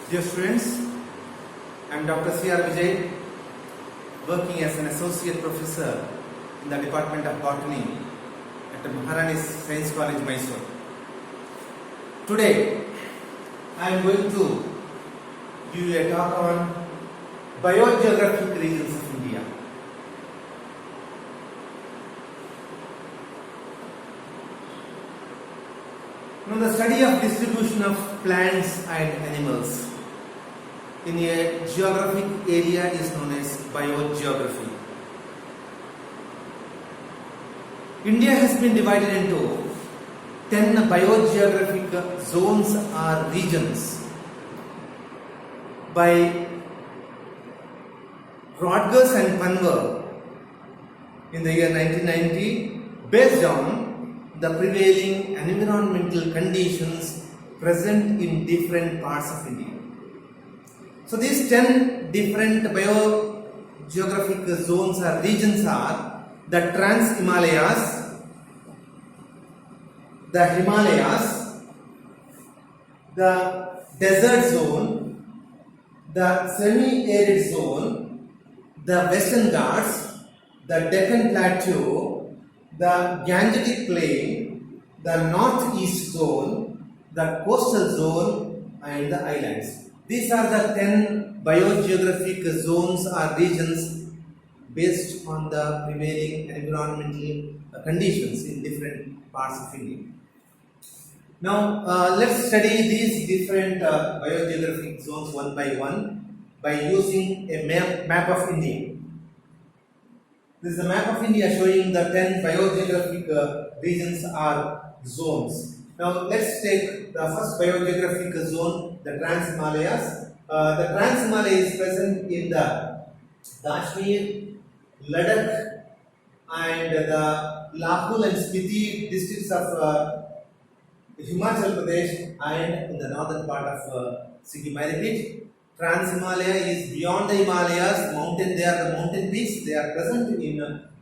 Dear students, I am Dr. R Vijay, working as an associate professor in the Department of Botany at the Maharani's Science College, Mysore. Today, I am going to give you a talk on biogeographic regions of India. Now, the study of distribution of plants and animals in a geographic area is known as biogeography. India has been divided into 10 biogeographic zones or regions by Rodgers and Panver in the year 1990 based on the prevailing environmental conditions present in different parts of India. So these 10 different biogeographic zones or regions are the Trans-Himalayas, the Himalayas, the desert zone, the semi-arid zone, the Western Ghats, the Deccan Plateau, the Gangetic Plain, the Northeast Zone, the Coastal Zone and the Islands. These are the 10 biogeographic zones or regions based on the prevailing environmental conditions in different parts of India. Now, let's study these different biogeographic zones one by one by using a map of India. This is a map of India showing the 10 biogeographic regions or zones. Now, let's take the first biogeographic zone, the Trans-Himalayas. The Trans-Himalaya is present in the Kashmir, Ladakh and the Lahul and Spiti districts of Himachal Pradesh and in the northern part of Sikkim. I repeat, Trans-Himalaya is beyond the Himalayas, they are the mountain peaks, they are present in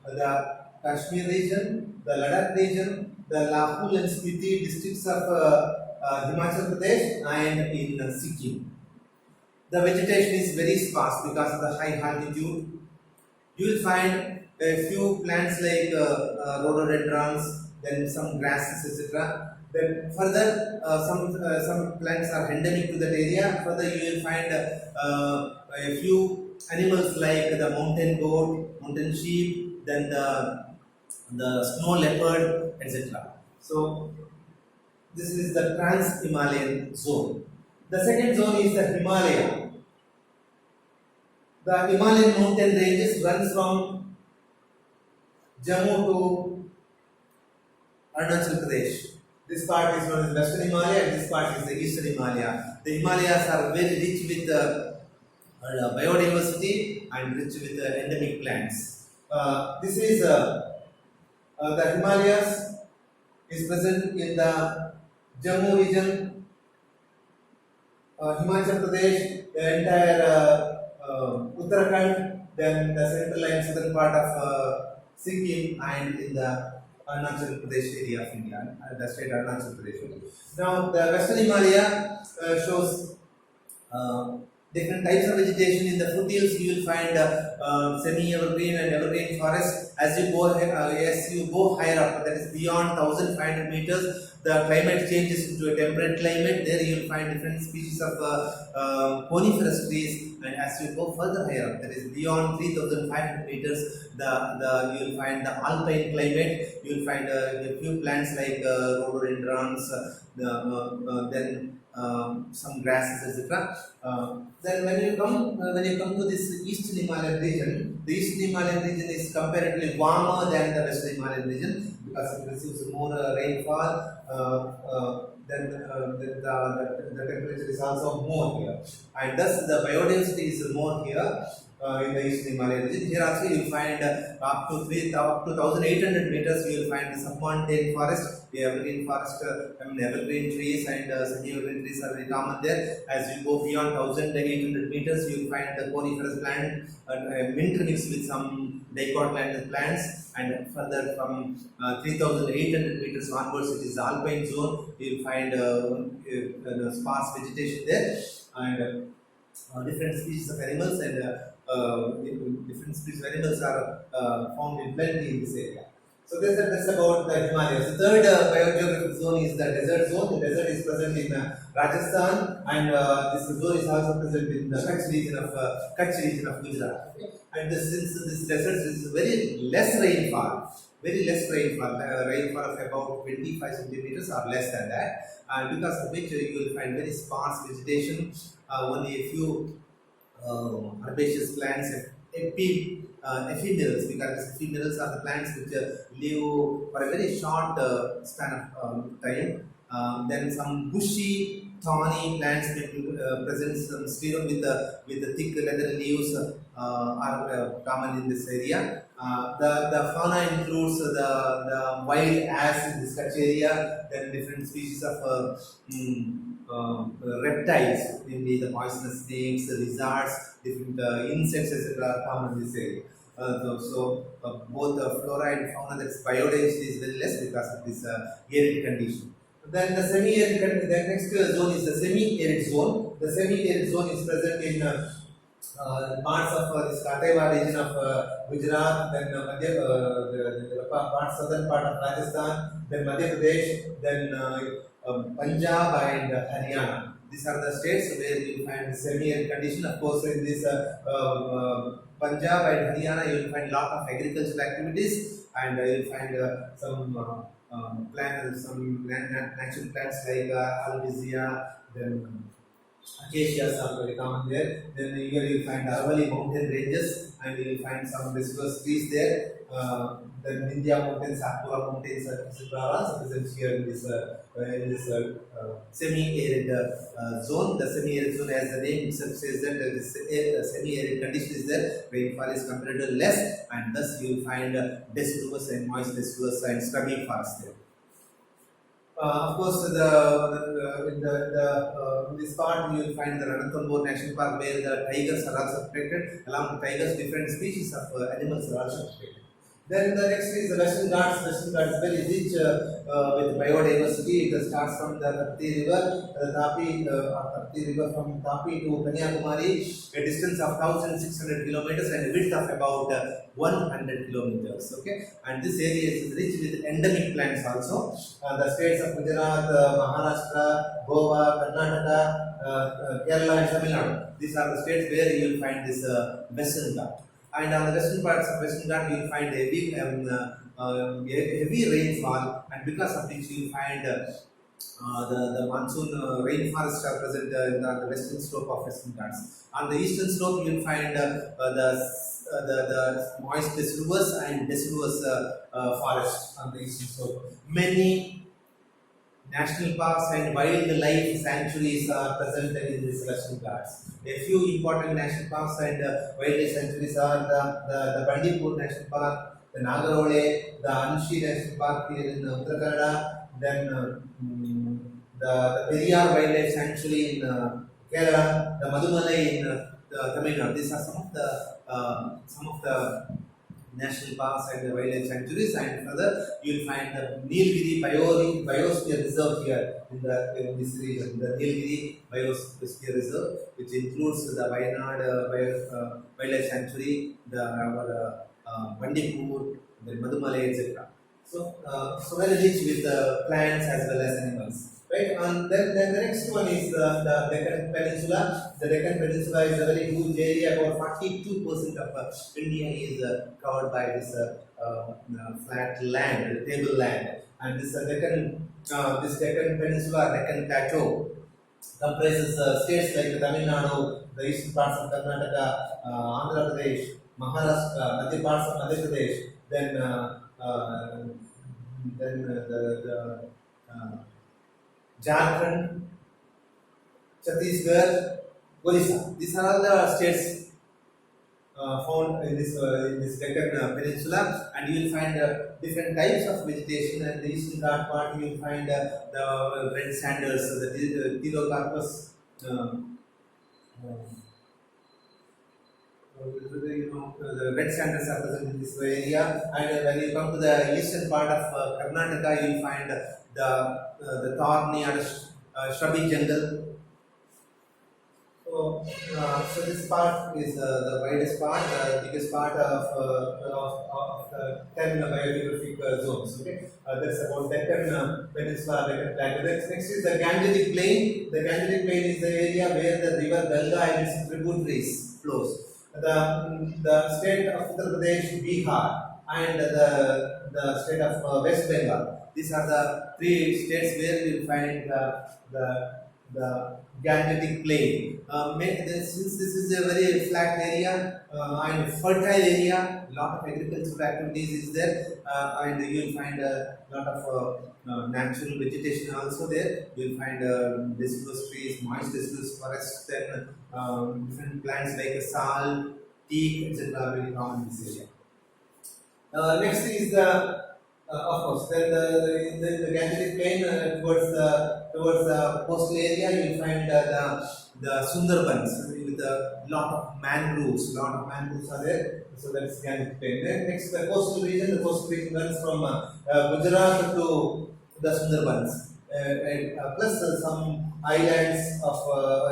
the Kashmir region, the Ladakh region, the Lahul and Spiti districts of Himachal Pradesh and in Sikkim. The vegetation is very sparse because of the high altitude. You will find a few plants like rhododendrons, then some grasses, etc. Then further, some plants are endemic to that area. Further, you will find a few animals like the mountain goat, mountain sheep, then the snow leopard, etc. So, this is the Trans-Himalayan zone. The second zone is the Himalaya. The Himalayan mountain ranges runs from Jammu to Arunachal Pradesh. This part is known as Western Himalaya and this part is the Eastern Himalaya. The Himalayas are very rich with biodiversity and rich with endemic plants. This is the Himalayas is present in the Jammu region, Himachal Pradesh, the entire Uttarakhand, then the central and southern part of Sikkim and in the Arunachal Pradesh area of India, the state Arunachal Pradesh. Now, the Western Himalaya shows different types of vegetation. In the foothills, you will find semi-evergreen and evergreen forest. As you go higher up, that is beyond 1,500 meters, the climate changes into a temperate climate. There you will find different species of coniferous trees. And as you go further higher up, that is beyond 3,500 meters, you will find the alpine climate. You will find a few plants like rhododendrons, then some grasses, etc. Then when you come to this Eastern Himalayan region, the Eastern Himalayan region is comparatively warmer than the Western Himalayan region because it receives more rainfall. Then the temperature is also more here, and thus the biodiversity is more here in the Eastern Himalayan region. Here also you will find up to 1,800 meters. You will find the submontane forest, the evergreen forest, evergreen trees and semi-evergreen trees are very common there. As you go beyond 1,800 meters, you will find the coniferous plant intermixed with some dicotyledonous plants, and further from 3,800 meters onwards it is alpine zone. You will find sparse vegetation there, and different species of animals and different species of animals are found in plenty in this area. So that's about the Himalayas. The third biogeographic zone is the desert zone. The desert is present in Rajasthan, and this zone is also present in the Kutch region of Gujarat. Okay? And since this desert is very less rainfall, rainfall of about 25 centimeters or less than that, and because of which you will find very sparse vegetation, only a few herbaceous plants, ephemerals, because ephemerals are the plants which live for a very short span of time. Then some bushy, thorny plants present some sclerum with the thick leather leaves are common in this area. The fauna includes the wild ass in this Kutch area, then different species of reptiles, namely the poisonous snakes, the lizards, different insects, etc. are common in this area. Both the flora and fauna, that's biodiversity is very less because of this arid condition. Then the semi-arid, the next zone is the semi-arid zone. The semi-arid zone is present in parts of this Kataiwa region of Gujarat, then southern part of Rajasthan, then Madhya Pradesh, then Punjab and Haryana. These are the states where you will find semi-arid condition. Of course, in this Punjab and Haryana, you will find lot of agricultural activities, and you will find some natural plants like albizia, then acacias are very common there. Then here you will find Aravalli mountain ranges, and you will find some deciduous trees there. Then Vindhya mountains, Satpura mountains, etc. are also present here in this semi-arid zone. The semi-arid zone, as the name itself says, that this semi-arid condition is there. Rainfall is comparatively less, and thus you will find deciduous and moist deciduous and scrubby forests there. Of course, in this part you will find the Ranthambore National Park, where the tigers are also protected. Along with tigers, different species of animals are also protected. Then the next is the Western Ghats. Western Ghats is very rich with biodiversity. It starts from the Tapti River, Tapti River from Tapi to Kanyakumari, a distance of 1,600 kilometers and a width of about 100 kilometers. Okay, and this area is rich with endemic plants also. The states of Gujarat, Maharashtra, Goa, Karnataka, Kerala, and Tamil Nadu. These are the states where you will find this Western Ghats. And on the western parts of Western Ghats, you will find heavy rainfall, and because of which you will find the monsoon rainforests are present in the western slope of Western Ghats. On the eastern slope, you will find the moist deciduous and deciduous forests on the eastern slope. Many national parks and wildlife sanctuaries are present in this Western Ghats. A few important national parks and wildlife sanctuaries are the Bandipur National Park, the Nagarole, the Anshi National Park here in Uttara Kannada, then the Periyar Wildlife Sanctuary in Kerala, the Madumalai in Tamil Nadu. These are some of the national parks and the wildlife sanctuaries, and further you will find the Nilgiri Biosphere Reserve here in this region. The Nilgiri Biosphere Reserve, which includes the Wayanad Wildlife Sanctuary, the Bandipur, the Madumalai, etc. So very rich with plants as well as animals. Right, and then the next one is the Deccan Peninsula. The Deccan Peninsula is a very huge area. About 42% of India is covered by this flat land, tableland. And this Deccan Peninsula, Deccan Plateau, comprises states like Tamil Nadu, the eastern parts of Karnataka, Andhra Pradesh, Maharashtra, Madhya parts of Madhya Pradesh, then the Jharkhand, Chhattisgarh, Odisha. These are all the states found in this Deccan Peninsula, and you will find different types of vegetation. And the eastern Ghat part, you will find the red sandals, the Therocarpus the red standards are present in this area, and when you come to the eastern part of Karnataka, you will find the thorny or shrubby jungle. So this part is the widest part, the biggest part of the 10 biogeographic zones. Okay, that's about Deccan Peninsula, Deccan Plateau. Next is the Gangetic Plain. The Gangetic Plain is the area where the river Ganga and its tributaries flows. The state of Uttar Pradesh, Bihar, and the state of West Bengal. These are the three states where you find the Gangetic Plain. Since this is a very flat area and fertile area, lot of agricultural activities is there, and you will find a lot of natural vegetation also there. You will find deciduous trees, moist deciduous forests, then different plants like sal, teak, etc. are very common in this area. Next is of course, then the Gangetic Plain towards the coastal area, you will find the Sundarbans with a lot of mangroves. Lot of mangroves are there. So that's Gangetic Plain. Then next, the coastal region. The coastal region runs from Gujarat to the Sundarbans, plus some islands of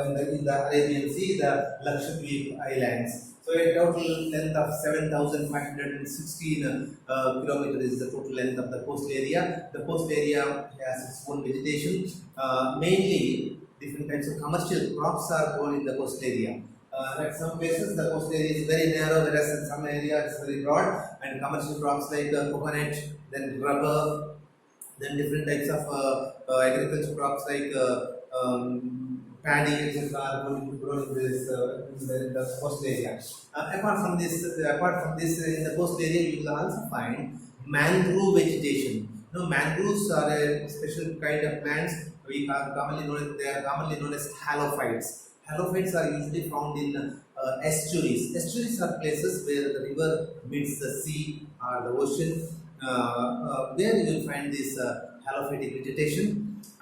in the Arabian Sea, the Lakshadweep Islands. So a total length of 7,516 kilometers is the total length of the coastal area. The coastal area has its own vegetation. Mainly, different types of commercial crops are grown in the coastal area. At some places, the coastal area is very narrow, whereas in some areas it's very broad. And commercial crops like coconut, then rubber, then different types of agricultural crops like paddy, etc. are grown in this in the coastal area. Apart from this, in the coastal area, you will also find mangrove vegetation. Mangroves are a special kind of plants. They are commonly known as halophytes. Halophytes are usually found in estuaries. Estuaries are places where the river meets the sea or the ocean. There you will find this halophytic vegetation,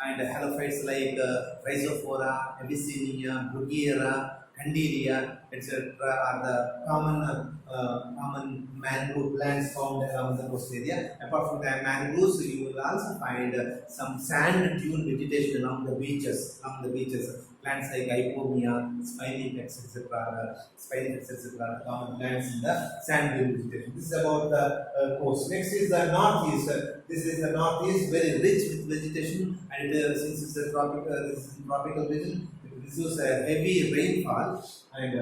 and halophytes like Rhizophora, Abyssinia, Bruguiera, Candilia, etc. are the common mangrove plants found around the coast area. Apart from the mangroves, you will also find some sand dune vegetation along the beaches. Plants like Ipomia, Spinifex, etc. Are common plants in the sand dune vegetation. This is about the coast. Next is the northeast. This is the northeast, very rich with vegetation, and since it's a tropical region, it receives a heavy rainfall, and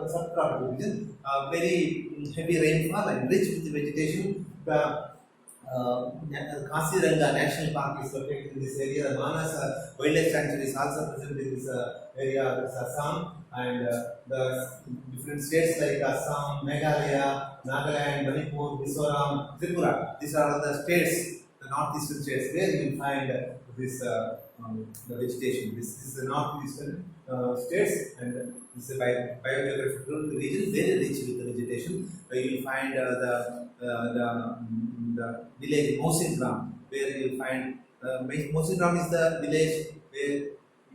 subtropical region, very heavy rainfall and rich with vegetation. The Kaziranga National Park is located in this area. The Manas Wildlife Sanctuary is also present in this area. That's Assam, and the different states like Assam, Meghalaya, Nagaland, Manipur, Mizoram, Tripura. These are all the states, the northeastern states, where you will find this the vegetation. This is the northeastern states, and this is a biogeographical region, very rich with the vegetation. You will find the village Mosindram, where you will find Mosindram is the village where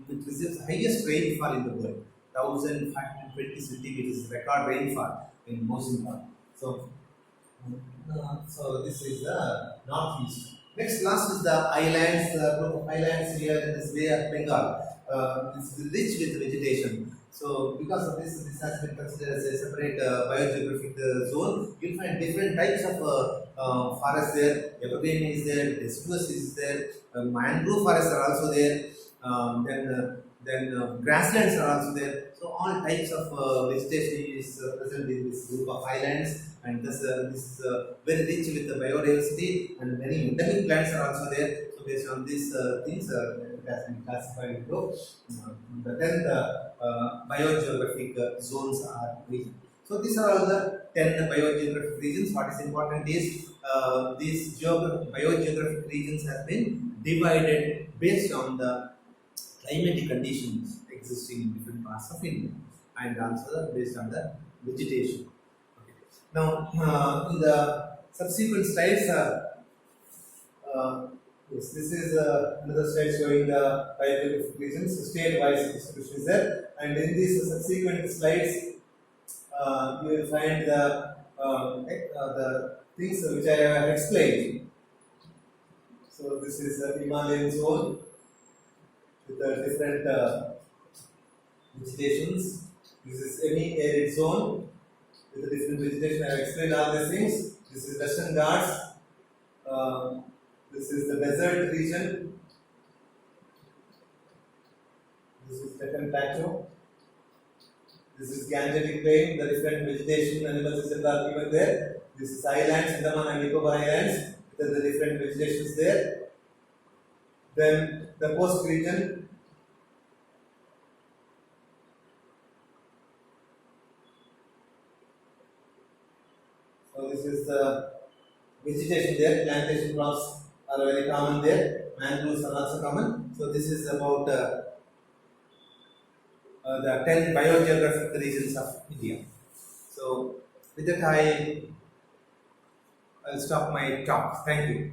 it receives highest rainfall in the world, 1,520 centimeters record rainfall in Mosindram. So this is the northeast. Next, last is the islands. The group of islands here in this Bay of Bengal. It's rich with vegetation. So, because of this, this has been considered as a separate biogeographic zone. You'll find different types of forests there. Evergreen is there, deciduous is there, mangrove forests are also there. Then grasslands are also there. So all types of vegetation is present in this group of islands, and this is very rich with the biodiversity, and many endemic plants are also there. So based on these things, it has been classified into the 10th biogeographic zones are region. So these are all the 10 biogeographic regions. What is important is these biogeographic regions have been divided based on the climatic conditions existing in different parts of India, and also based on the vegetation. Okay. Now, in the subsequent slides, yes, this is another slide showing the biogeographic regions, state-wise distribution is there, and in these subsequent slides, you will find the things which I have explained. So this is the Himalayan zone with the different vegetations. This is semi-arid zone with the different vegetation. I have explained all these things. This is Western Ghats. This is the desert region. This is Deccan Plateau. This is Gangetic Plain. The different vegetation animals are given there. This is islands, Andaman and Nicobar Islands. There are the different vegetations there. Then the coast region. So this is the vegetation there. Plantation crops are very common there. Mangroves are also common. So this is about the 10 biogeographic regions of India. So with that I'll stop my talk. Thank you.